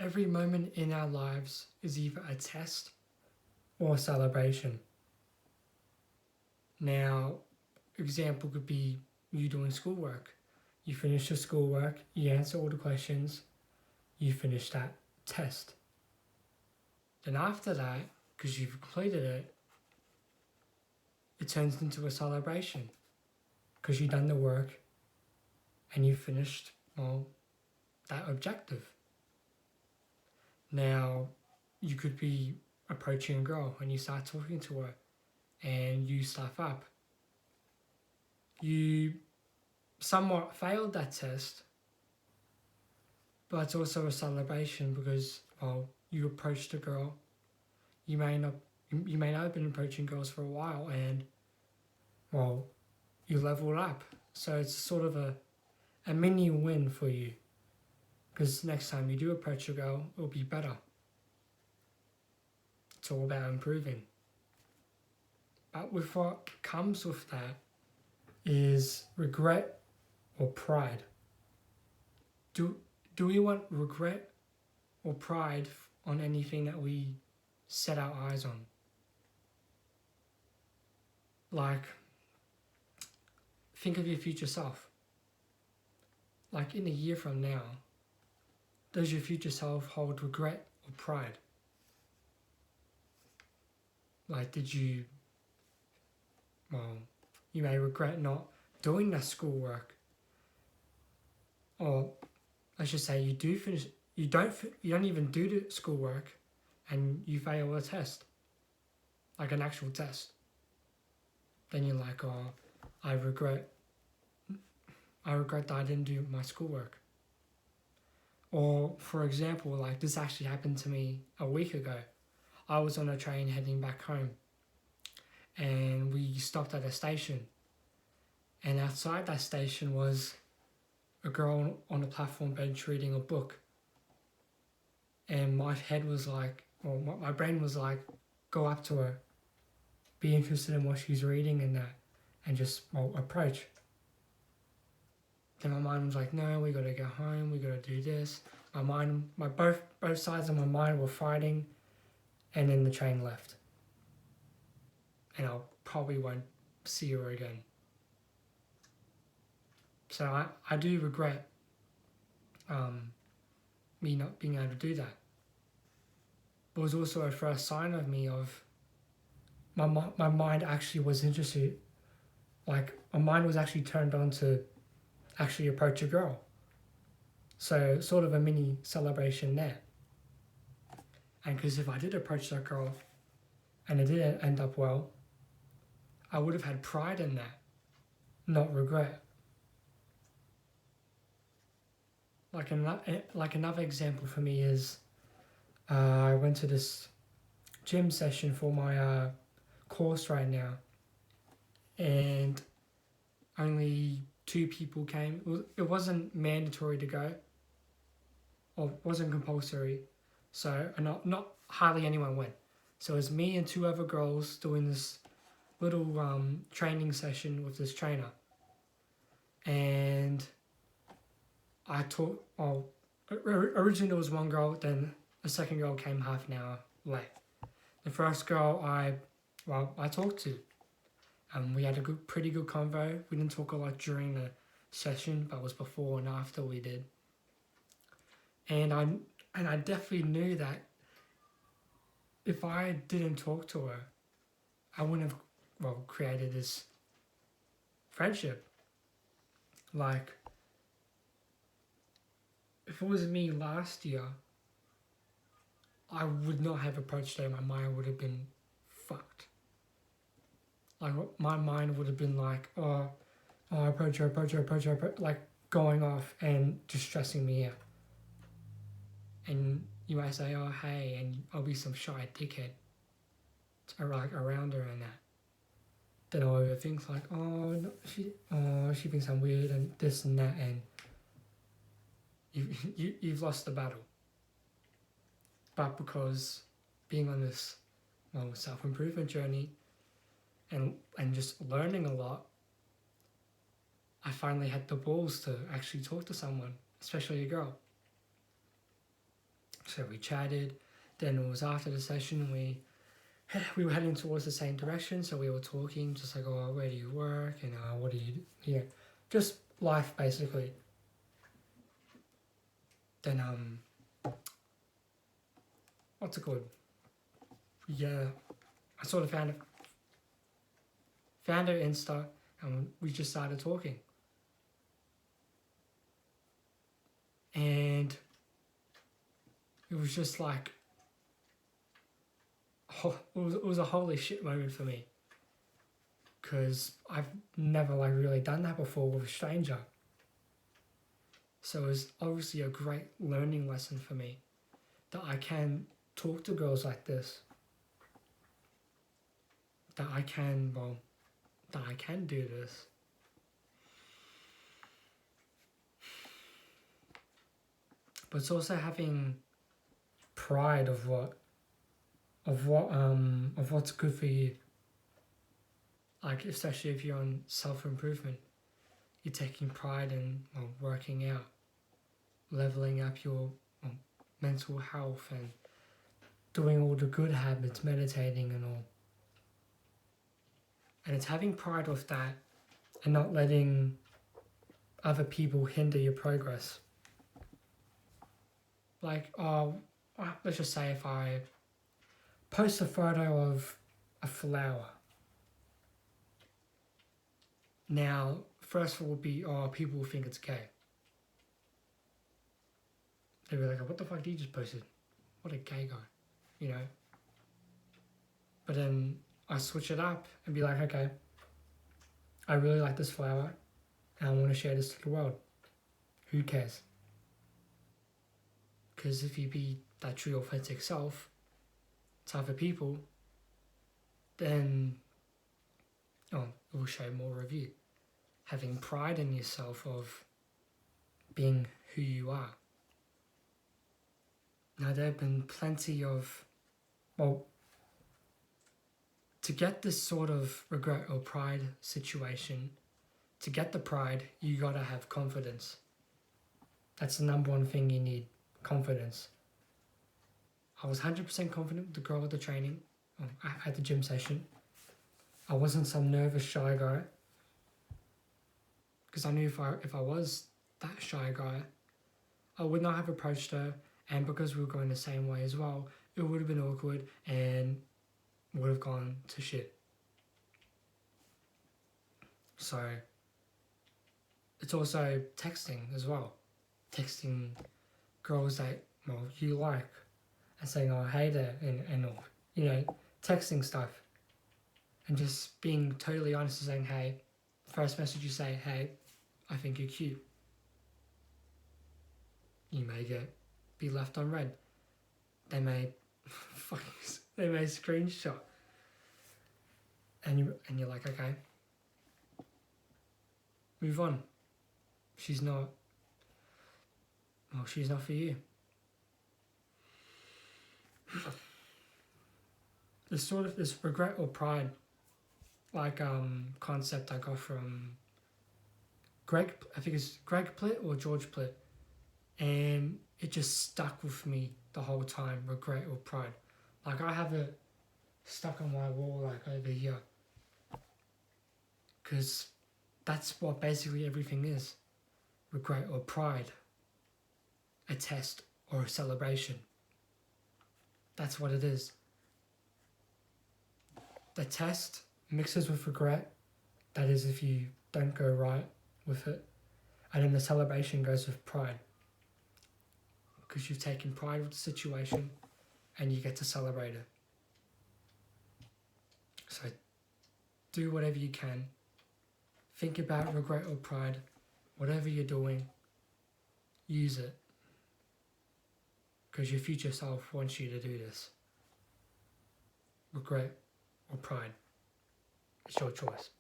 every moment in our lives is either a test or a celebration. Now, example could be you doing schoolwork. You finish your schoolwork, you answer all the questions, you finish that test. Then after that, because you've completed it, it turns into a celebration because you've done the work and you finished, that objective. Now, you could be approaching a girl and you start talking to her and you stuff up. You somewhat failed that test, but it's also a celebration because, you approached a girl. You may not have been approaching girls for a while and, you leveled up. So it's sort of a mini win for you because next time you do approach a girl, it'll be better. It's all about improving. But with what comes with that is regret or pride. Do we want regret or pride on anything that we set our eyes on? Like, think of your future self. Like in a year from now, does your future self hold regret or pride? Like, did you, you may regret not doing that schoolwork. Or I should say you do finish, you don't even do the schoolwork and you fail a test, like an actual test. Then you're like, I regret that I didn't do my schoolwork. Or for example, like this actually happened to me a week ago. I was on a train heading back home and we stopped at a station. And outside that station was a girl on a platform bench reading a book. And my head was like, my brain was like, go up to her, be interested in what she's reading and that, and just approach. Then my mind was like, no, we gotta go home, we gotta do this. Both sides of my mind were fighting, and then the train left. And I probably won't see her again. So I do regret me not being able to do that. But it was also a first sign of me of my mind actually was interested. Like my mind was actually turned on to actually approach a girl. So sort of a mini celebration there. And because if I did approach that girl and it didn't end up well, I would have had pride in that, not regret. Like another example for me is I went to this gym session for my course right now, and only 2 people came. It wasn't mandatory to go, or it wasn't compulsory, so not hardly anyone went. So it was me and 2 other girls doing this little training session with this trainer, and I taught. Originally there was 1 girl, then the second girl came half an hour late. The first girl I talked to. We had a pretty good convo. We didn't talk a lot during the session, but it was before and after we did. And I definitely knew that if I didn't talk to her, I wouldn't have created this friendship. Like, if it was me last year, I would not have approached her. My mind would have been fucked. Like, my mind would have been like, approach her, like going off and just stressing me out. And you might say, oh, hey, and I'll be some shy dickhead around her and that. Then I'll overthink like, she thinks I'm weird and this and that, and you've lost the battle. But because being on this self-improvement journey and just learning a lot, I finally had the balls to actually talk to someone, especially a girl. So we chatted. Then it was after the session, we were heading towards the same direction, so we were talking, just like, oh, where do you work, and what do you do? Yeah, just life basically. Then what's it called? Yeah, I sort of found her Insta, and we just started talking. And it was just like, it was a holy shit moment for me, because I've never like really done that before with a stranger. So it was obviously a great learning lesson for me that I can talk to girls like this, that I can do this. But it's also having pride of what's good for you. Like, especially if you're on self-improvement, you're taking pride in working out, leveling up your mental health, and doing all the good habits, meditating and all. And it's having pride with that and not letting other people hinder your progress. Like, let's just say if I post a photo of a flower. Now, first of all would be, people will think it's gay. They'll be like, what the fuck did you just posted? What a gay guy, you know? But then I switch it up and be like, okay, I really like this flower and I want to share this to the world. Who cares? Because if you be that true authentic self to other people, then it will show more of you. Having pride in yourself of being who you are. Now, there have been plenty of, to get this sort of regret or pride situation, to get the pride, you gotta have confidence. That's the number one thing you need, confidence. I was 100% confident with the girl at the training, at the gym session. I wasn't some nervous, shy guy. Because I knew if I was that shy guy, I would not have approached her, and because we were going the same way as well, it would have been awkward and would have gone to shit. So it's also texting as well. Texting girls that you like and saying, oh, hey there, and all, you know, texting stuff. And just being totally honest and saying, hey, first message you say, hey, I think you're cute. You may be left on red. They may screenshot. And you're like, okay, move on. She's not for you. This regret or pride, like concept I got from I think it's Greg Plitt or George Plitt, and it just stuck with me the whole time, regret or pride. Like, I have it stuck on my wall, like over here, because that's what basically everything is, regret or pride, a test or a celebration. That's what it is. The test mixes with regret, that is if you don't go right with it, and then the celebration goes with pride, because you've taken pride with the situation and you get to celebrate it. So do whatever you can. Think about regret or pride. Whatever you're doing, use it, because your future self wants you to do this. Regret or pride, it's your choice.